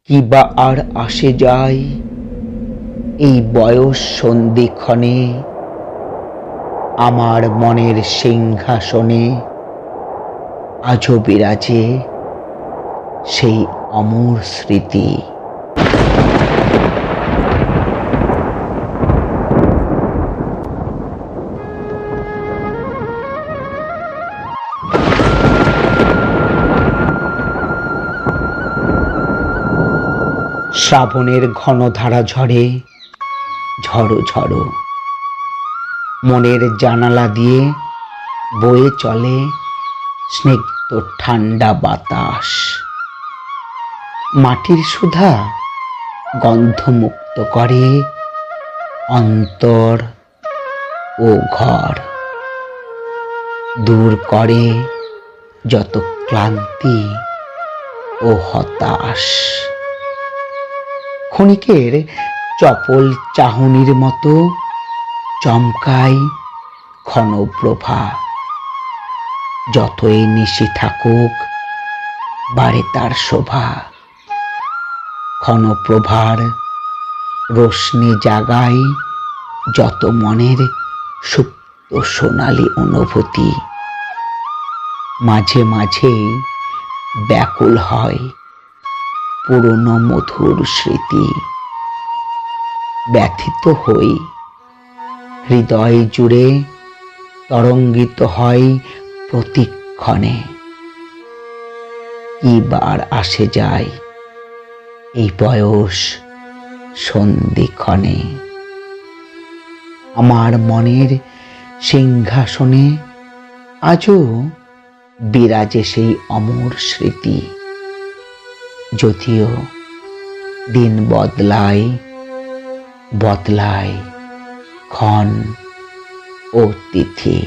কি বা আর আসে যায় এই বয়স সন্ধিক্ষণে আমার মনের সিংহাসনে আজও বিরাজে সেই অমর স্মৃতি। শ্রাবণের ঘন ধারা ঝরে ঝড়ো ঝড়ো, মনের জানালা দিয়ে বয়ে চলে স্নিগ্ধ ঠান্ডা বাতাস। মাটির সুধা গন্ধমুক্ত করে অন্তর ও ঘর, দূর করে যত ক্লান্তি ও হতাশ। ক্ষণিকের চপল চাহনির মতো চমকায় ক্ষণপ্রভা। যতই নিশি থাকুক বাড়ে তার শোভা। ক্ষণপ্রভার রোশনি জাগায় যত মনের সুপ্ত সোনালী অনুভূতি। মাঝে মাঝেই ব্যাকুল হয় পুরনো মধুর স্মৃতি। ব্যথিত হই, হৃদয় জুড়ে তরঙ্গিত হয় প্রতিক্ষণে। কি বার আসে যায় এই বয়স সন্ধিক্ষণে। আমার মনের সিংহাসনে আজও বিরাজে সেই অমর স্মৃতি। যদিও দিন বদলায় বদলায় ক্ষণ ও তিথি।